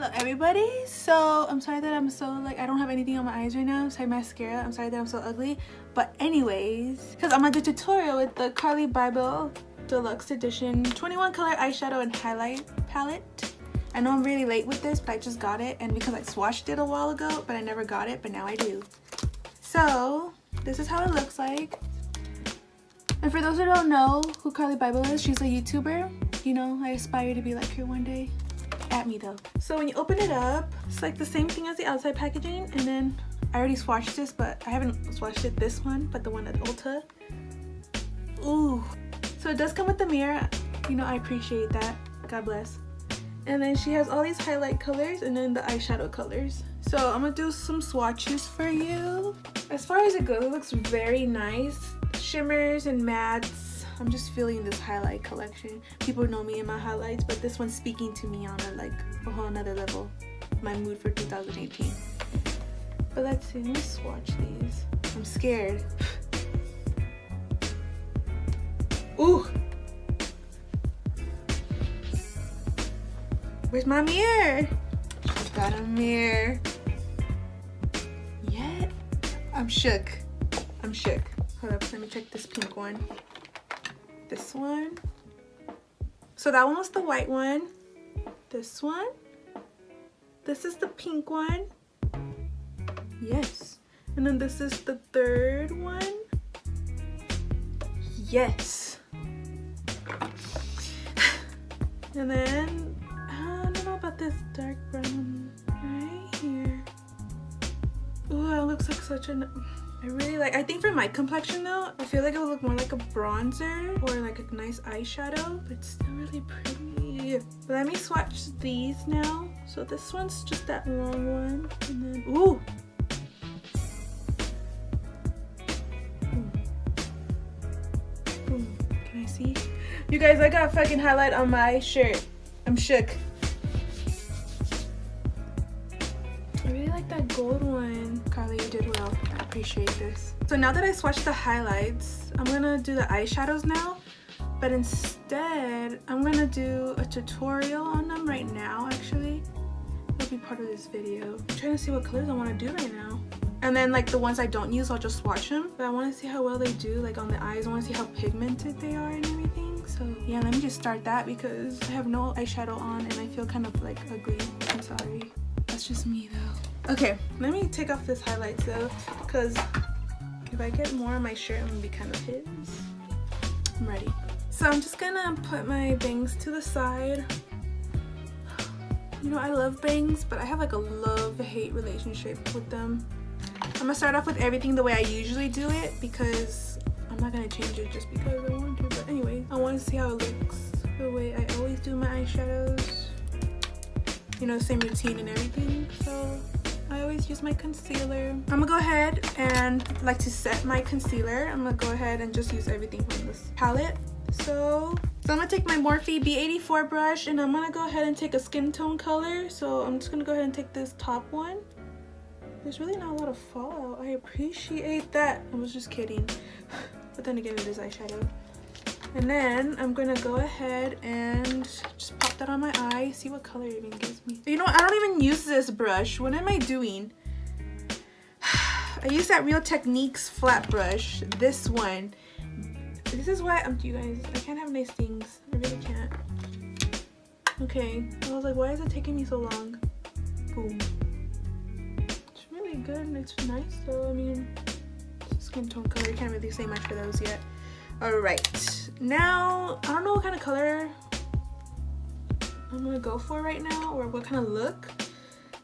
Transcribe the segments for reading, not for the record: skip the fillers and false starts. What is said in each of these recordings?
Hello everybody. So I'm sorry that I'm so like I don't have anything on my eyes right now. Sorry, mascara. I'm sorry that I'm so ugly. But anyways, because I'm on the tutorial with the Carli Bybel Deluxe Edition 21 color eyeshadow and highlight palette. I know I'm really late with this, but I just got it, and because I swatched it a while ago, but I never got it, but now I do. So this is how it looks like. And for those who don't know who Carli Bybel is, she's a YouTuber. You know, I aspire to be like her one day. At me though. So when you open it up, it's like the same thing as the outside packaging, and then I already swatched this, but I haven't swatched it this one, but the one at Ulta. Ooh. So it does come with the mirror. You know, I appreciate that. God bless. And then she has all these highlight colors and then the eyeshadow colors. So I'm gonna do some swatches for you. As far as it goes, it looks very nice. Shimmers and mattes. I'm just feeling this highlight collection. People know me and my highlights, but this one's speaking to me on a whole nother level. My mood for 2018. But let's see, let me swatch these. I'm scared. Ooh! Where's my mirror? I've got a mirror. Yet? I'm shook. I'm shook. Hold up, let me check this pink one. This one. So that one was the white one. This one. This is the pink one. Yes. And then this is the third one. Yes. And then I don't know about this dark brown right here. Ooh, it looks like such a I think for my complexion though, I feel like it would look more like a bronzer or like a nice eyeshadow, but it's still really pretty. Let me swatch these now. So this one's just that long one, and then ooh. Ooh. Can I see? You guys, I got fucking highlight on my shirt. I'm shook. I really like that gold one. Carli, you did well. I appreciate this. So now that I swatched the highlights, I'm gonna do the eyeshadows now, but instead I'm gonna do a tutorial on them right now. Actually, it'll be part of this video. I'm trying to see what colors I want to do right now, and then like the ones I don't use, I'll just swatch them. But I want to see how well they do, like on the eyes. I want to see how pigmented they are and everything. So yeah, let me just start that because I have no eyeshadow on and I feel kind of like ugly. I'm sorry. That's just me though. Okay, let me take off this highlight though, because if I get more on my shirt, I'm gonna be kind of hit. I'm ready. So I'm just gonna put my bangs to the side. You know, I love bangs, but I have like a love-hate relationship with them. I'm gonna start off with everything the way I usually do it because I'm not gonna change it just because I want to. But anyway, I want to see how it looks the way I always do my eyeshadows. You know, same routine and everything. So I always use my concealer. I'm gonna go ahead and like to set my concealer. I'm gonna go ahead and just use everything from this palette. So I'm gonna take my Morphe B84 brush and I'm gonna go ahead and take a skin tone color. So I'm just gonna go ahead and take this top one. There's really not a lot of fallout. I appreciate that. I was just kidding. But then again, it is eyeshadow. And then I'm gonna go ahead and just pop that on my eye, see what color it even gives me. You know what? I don't even use this brush. What am I doing? I use that Real Techniques flat brush. This one. This is why you guys, I can't have nice things. I really can't. Okay. I was like, why is it taking me so long? Boom. It's really good and it's nice though. I mean, skin tone color. Can't really say much for those yet. Alright, now I don't know what kind of color I'm gonna go for right now or what kind of look,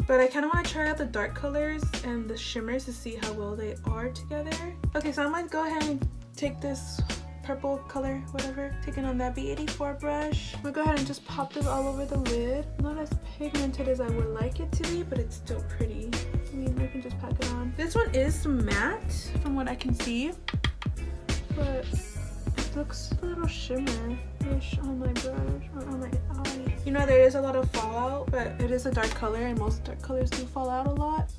but I kind of want to try out the dark colors and the shimmers to see how well they are together. Okay, so I'm gonna go ahead and take this purple color, whatever, taking on that B84 brush. I'm gonna go ahead and just pop this all over the lid. Not as pigmented as I would like it to be, but it's still pretty. I mean, I can just pack it on. This one is matte from what I can see, but looks a little shimmer-ish on my brush or on my eye. You know, there is a lot of fallout, but it is a dark color and most dark colors do fall out a lot.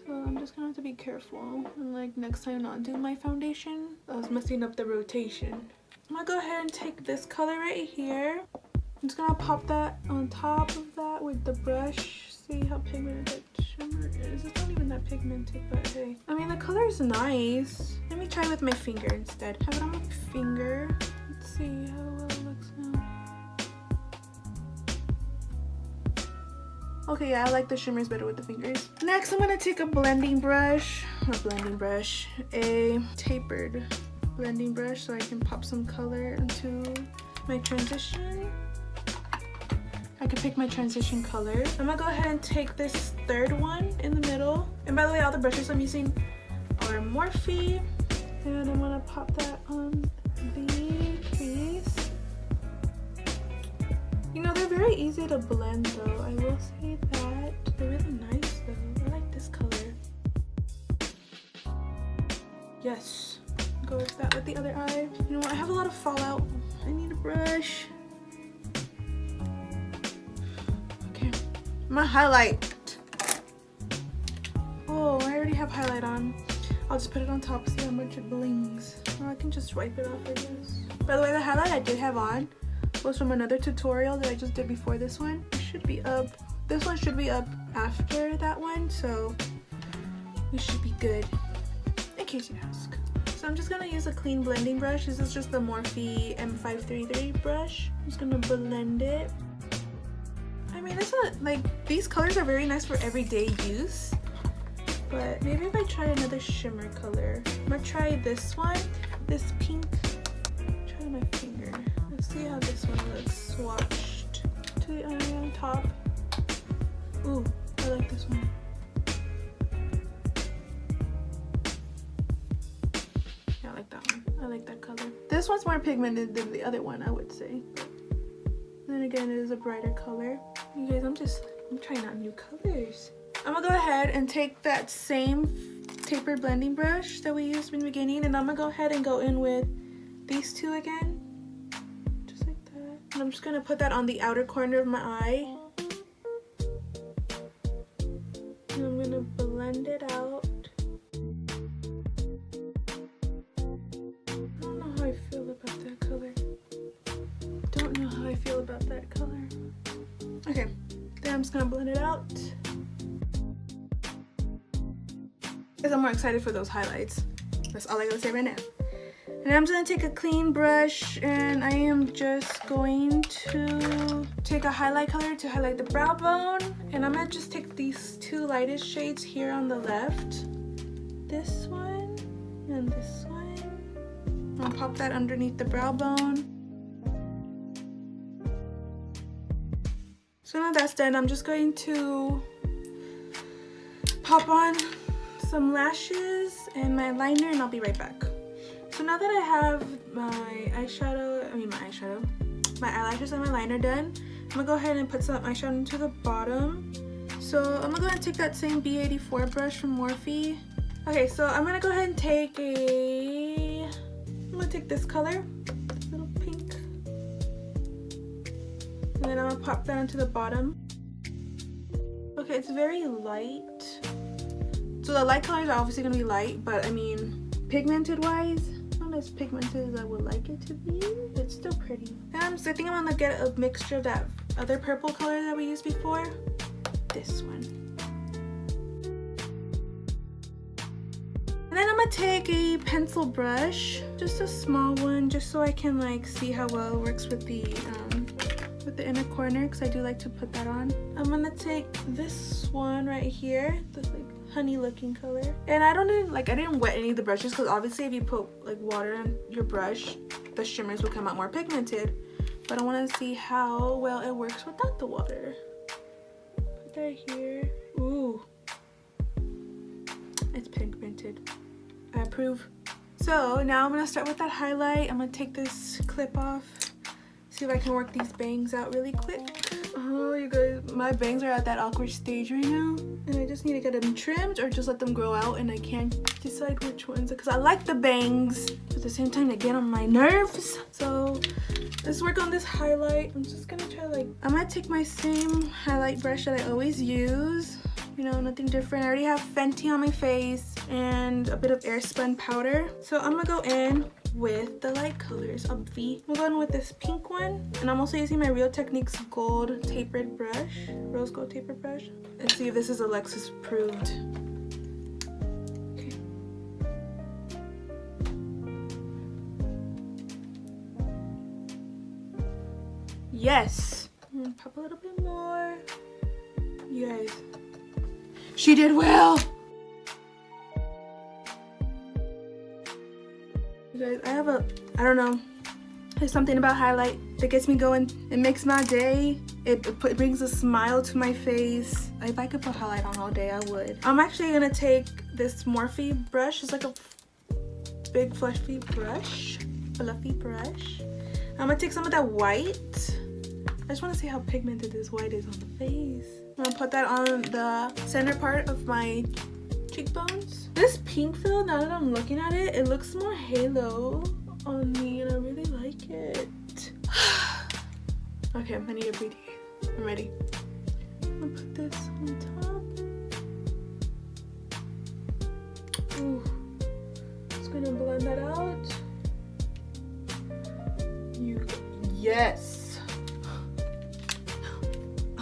So I'm just gonna have to be careful and like next time not do my foundation. I was messing up the rotation. I'm gonna go ahead and take this color right here I'm just gonna pop that on top of that with the brush. See how pigmented that shimmer is. It's not even that pigmented, but hey. I mean, the color is nice. Let me try with my finger instead. Have it on my finger. Let's see how well it looks now. Okay, yeah, I like the shimmers better with the fingers. Next, I'm gonna take a blending brush. A tapered blending brush so I can pop some color into my transition. I could pick my transition color. I'm gonna go ahead and take this third one in the middle. And by the way, all the brushes I'm using are Morphe. And I'm gonna pop that on the crease. You know, they're very easy to blend though. I will say that. They're really nice though. I like this color. Yes. Go with that with the other eye. You know what? I have a lot of fallout. I need a brush. My highlight. Oh, I already have highlight on. I'll just put it on top, see how much it blings. Or I can just wipe it off, I guess. By the way, the highlight I did have on was from another tutorial that I just did before this one. It should be up. This one should be up after that one, so we should be good, in case you ask. So I'm just gonna use a clean blending brush. This is just the Morphe M533 brush. I'm just gonna blend it. I mean, it's not like, these colors are very nice for everyday use, but maybe if I try another shimmer color. I'm gonna try this one, this pink. Try my finger. Let's see how this one looks swatched to the eye on top. Ooh, I like this one. Yeah, I like that one. I like that color. This one's more pigmented than the other one, I would say. Then again, it is a brighter color. You guys, I'm trying out new colors. I'm gonna go ahead and take that same tapered blending brush that we used in the beginning, and I'm gonna go ahead and go in with these two again. Just like that. And I'm just gonna put that on the outer corner of my eye. And I'm gonna blend it out. I don't know how I feel about that color. Don't know how I feel about that color. Okay, then I'm just gonna blend it out. Because I'm more excited for those highlights. That's all I gotta say right now. And I'm just gonna take a clean brush and I am just going to take a highlight color to highlight the brow bone. And I'm gonna just take these two lightest shades here on the left. This one and this one. I'll pop that underneath the brow bone. So now that's done, I'm just going to pop on some lashes and my liner and I'll be right back. So now that I have my eyelashes and my liner done, I'm gonna go ahead and put some eyeshadow into the bottom. So I'm gonna go ahead and take that same B84 brush from Morphe. Okay, so I'm gonna go ahead and take this color, this little pink. And then I'm gonna pop that onto the bottom. Okay, it's very light. So the light colors are obviously gonna be light, but I mean, pigmented wise, not as pigmented as I would like it to be. It's still pretty. And I think I'm gonna get a mixture of that other purple color that we used before. This one. And then I'm gonna take a pencil brush, just a small one, just so I can like see how well it works with the inner corner, because I do like to put that on. I'm gonna take this one right here, this like honey looking color, and I didn't wet any of the brushes because obviously if you put like water in your brush, the shimmers will come out more pigmented, but I want to see how well it works without the water. Put that here. Ooh, it's pigmented. I approve. So now I'm gonna start with that highlight. I'm gonna take this clip off, see if I can work these bangs out really quick. Oh, you guys, my bangs are at that awkward stage right now, and I just need to get them trimmed or just let them grow out, and I can't decide which ones, because I like the bangs, but at the same time they get on my nerves. So let's work on this highlight. I'm just gonna try I'm gonna take my same highlight brush that I always use. You know, nothing different. I already have Fenty on my face and a bit of airspun powder. So I'm gonna go in with the light colors. I'm going with this pink one, and I'm also using my Real Techniques gold tapered brush, rose gold tapered brush. Let's see if this is Alexis approved. Okay. Yes. Pop a little bit more. You guys, she did well. You guys, I don't know. There's something about highlight that gets me going. It makes my day. It brings a smile to my face. If I could put highlight on all day, I would. I'm actually gonna take this Morphe brush. It's like a big fluffy brush. I'm gonna take some of that white. I just want to see how pigmented this white is on the face. I'm gonna put that on the center part of my cheekbones. This pink feel, now that I'm looking at it, it looks more halo on me, and I really like it. Okay, I need to breathe. I'm ready. I'm gonna put this on top. Ooh. Just gonna blend that out. Yes.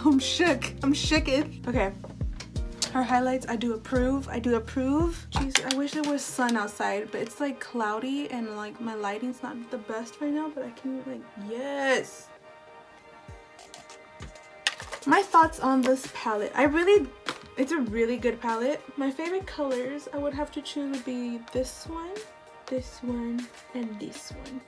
I'm shook. I'm shooketh. Okay. Her highlights, I do approve. Jeez, I wish there was sun outside, but it's like cloudy and like my lighting's not the best right now, but I can like, yes. My thoughts on this palette. It's a really good palette. My favorite colors I would have to choose would be this one, and this one.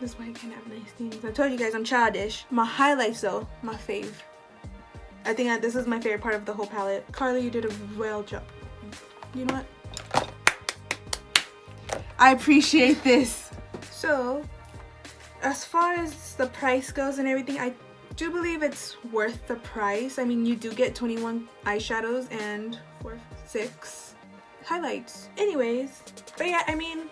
This is why I can't have nice things. I told you guys I'm childish. My highlights though, my fave. I think that this is my favorite part of the whole palette. Carli, you did a well job. You know what? I appreciate this. So, as far as the price goes and everything, I do believe it's worth the price. I mean, you do get 21 eyeshadows and 6 highlights. Anyways, but yeah, I mean,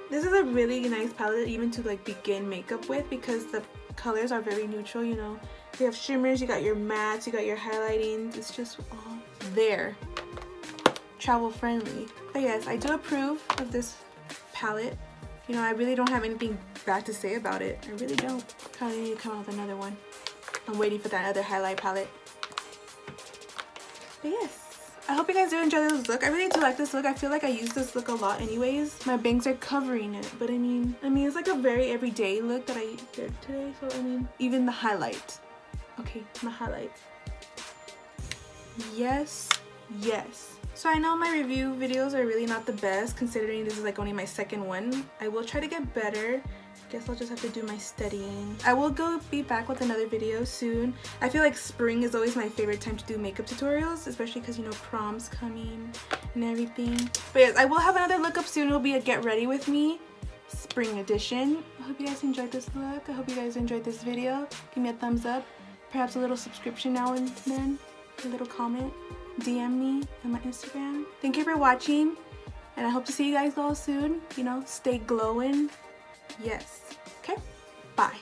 this is a really nice palette even to like begin makeup with, because the colors are very neutral, you know. You have shimmers, you got your mattes, you got your highlighting. It's just all there. Travel friendly. But yes, I do approve of this palette. You know, I really don't have anything bad to say about it. I really don't. Probably need to come out with another one. I'm waiting for that other highlight palette. But yes. I hope you guys do enjoy this look. I really do like this look. I feel like I use this look a lot anyways. My bangs are covering it, but I mean it's like a very everyday look that I did today. So I mean, even the highlights. Okay, my highlights. Yes. So I know my review videos are really not the best, considering this is like only my second one. I will try to get better. Guess I'll just have to do my studying. I will be back with another video soon. I feel like spring is always my favorite time to do makeup tutorials, especially because, you know, prom's coming and everything. But yes, I will have another look up soon. It'll be a get ready with me spring edition. I hope you guys enjoyed this look. I hope you guys enjoyed this video. Give me a thumbs up, perhaps a little subscription now and then, a little comment, DM me on my Instagram. Thank you for watching, and I hope to see you guys all soon. You know, stay glowing. Yes. Okay. Bye.